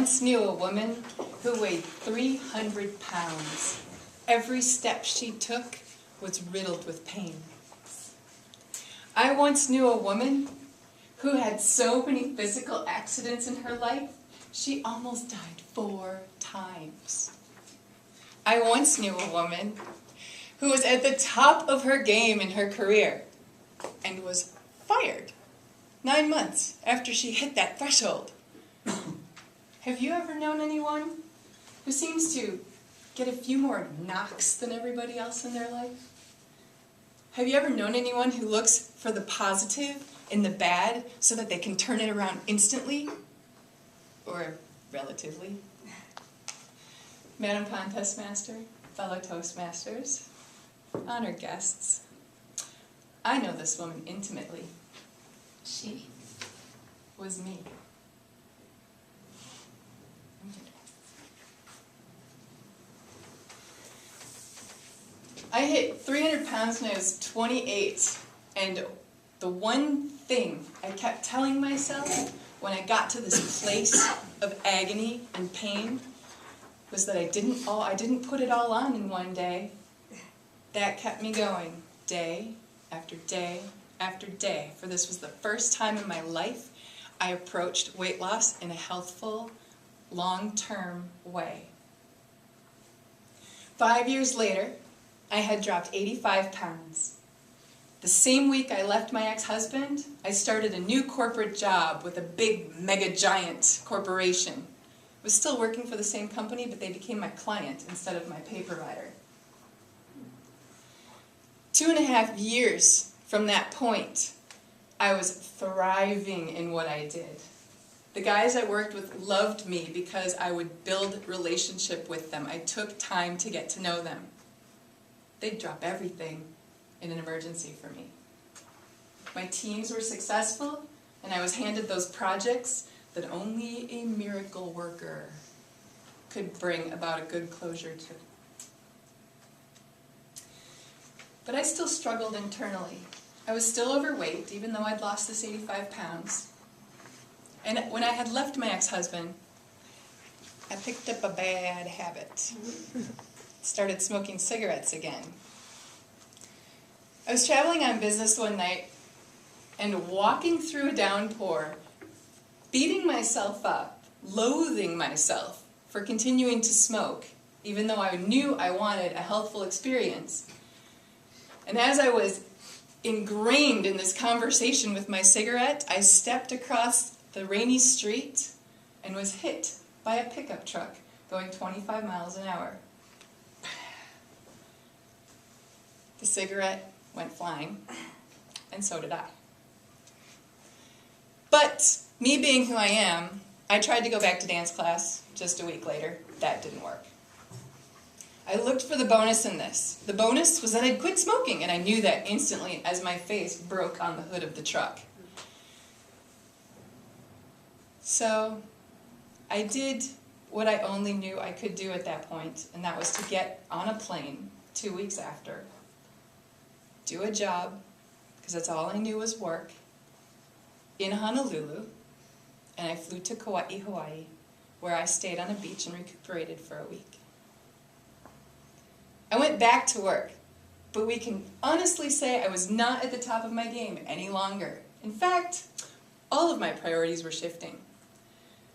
once knew a woman who weighed 300 pounds. Every step she took was riddled with pain. I once knew a woman who had so many physical accidents in her life, she almost died 4 times. I once knew a woman who was at the top of her game in her career and was fired 9 months after she hit that threshold. Have you ever known anyone who seems to get a few more knocks than everybody else in their life? Have you ever known anyone who looks for the positive in the bad so that they can turn it around instantly? Or relatively? Madam Contest Master, fellow Toastmasters, honored guests, I know this woman intimately. She was me. I hit 300 pounds when I was 28, and the one thing I kept telling myself when I got to this place of agony and pain was that I didn't put it all on in one day. That kept me going day after day after day, for this was the first time in my life I approached weight loss in a healthful, long-term way. 5 years later, I had dropped 85 pounds. The same week I left my ex-husband, I started a new corporate job with a big, mega-giant corporation. I was still working for the same company, but they became my client instead of my pay provider. 2.5 years from that point, I was thriving in what I did. The guys I worked with loved me because I would build relationship with them. I took time to get to know them. They'd drop everything in an emergency for me. My teams were successful, and I was handed those projects that only a miracle worker could bring about a good closure to. But I still struggled internally. I was still overweight, even though I'd lost this 85 pounds. And when I had left my ex-husband, I picked up a bad habit. Started smoking cigarettes again. I was traveling on business one night and walking through a downpour, beating myself up, loathing myself for continuing to smoke, even though I knew I wanted a healthful experience. And as I was ingrained in this conversation with my cigarette, I stepped across the rainy street and was hit by a pickup truck going 25 miles an hour. The cigarette went flying, and so did I. But me being who I am, I tried to go back to dance class just a week later. That didn't work. I looked for the bonus in this. The bonus was that I'd quit smoking, and I knew that instantly as my face broke on the hood of the truck. So I did what I only knew I could do at that point, and that was to get on a plane 2 weeks after, do a job, because that's all I knew was work, in Honolulu, and I flew to Kauai, Hawaii, where I stayed on a beach and recuperated for a week. I went back to work, but we can honestly say I was not at the top of my game any longer. In fact, all of my priorities were shifting.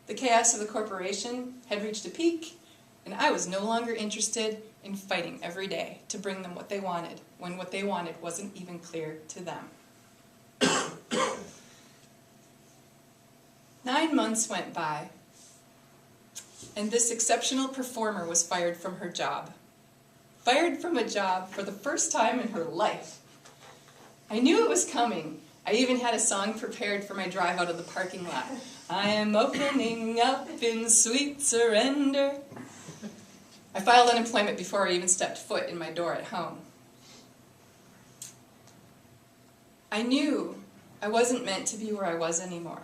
The chaos of the corporation had reached a peak, and I was no longer interested in fighting every day to bring them what they wanted, when what they wanted wasn't even clear to them. 9 months went by, and this exceptional performer was fired from her job. Fired from a job for the first time in her life. I knew it was coming. I even had a song prepared for my drive out of the parking lot. I am opening up in sweet surrender. I filed unemployment before I even stepped foot in my door at home. I knew I wasn't meant to be where I was anymore.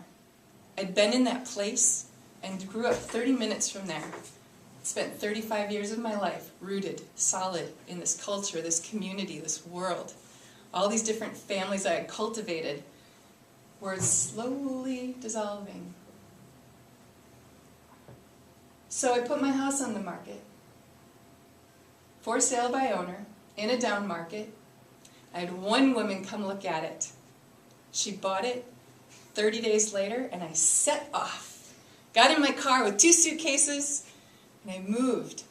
I'd been in that place and grew up 30 minutes from there. Spent 35 years of my life rooted, solid in this culture, this community, this world. All these different families I had cultivated were slowly dissolving. So I put my house on the market, for sale by owner, in a down market. I had one woman come look at it. She bought it 30 days later, and I set off. Got in my car with 2 suitcases, and I moved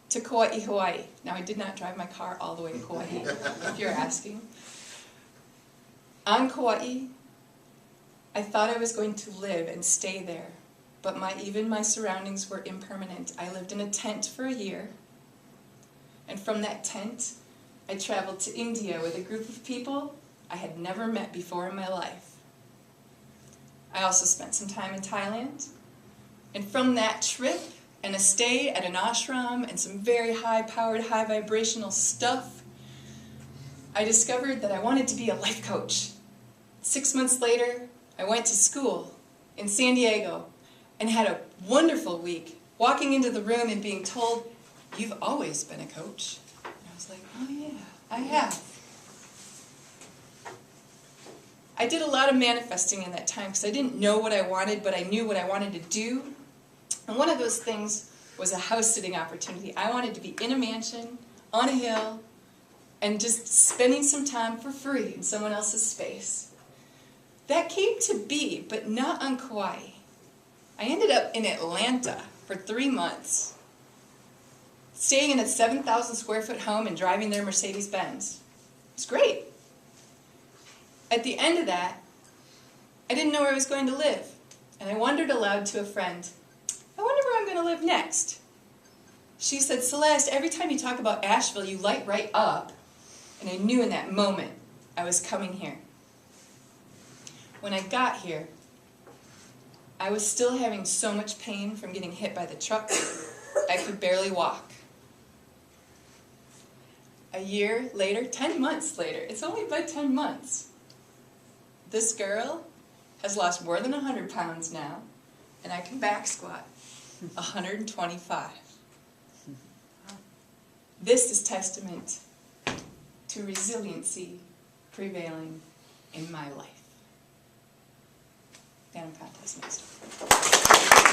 to Kauai, Hawaii. Now, I did not drive my car all the way to Kauai, if you're asking. On Kauai, I thought I was going to live and stay there, but even my surroundings were impermanent. I lived in a tent for a year, and from that tent, I traveled to India with a group of people I had never met before in my life. I also spent some time in Thailand, and from that trip and a stay at an ashram and some very high-powered, high-vibrational stuff, I discovered that I wanted to be a life coach. 6 months later, I went to school in San Diego and had a wonderful week, walking into the room and being told, "You've always been a coach." And I was like, oh yeah, I have. I did a lot of manifesting in that time because I didn't know what I wanted, but I knew what I wanted to do. And one of those things was a house-sitting opportunity. I wanted to be in a mansion, on a hill, and just spending some time for free in someone else's space. That came to be, but not on Kauai. I ended up in Atlanta for 3 months, staying in a 7,000 square foot home and driving their Mercedes-Benz. It was great. At the end of that, I didn't know where I was going to live, and I wondered aloud to a friend, I wonder where I'm going to live next. She said, "Celeste, every time you talk about Asheville, you light right up." And I knew in that moment I was coming here. When I got here, I was still having so much pain from getting hit by the truck, I could barely walk. A year later, 10 months later, it's only been 10 months, this girl has lost more than 100 pounds now, and I can back squat 125. This is testament to resiliency prevailing in my life. Denim contest next.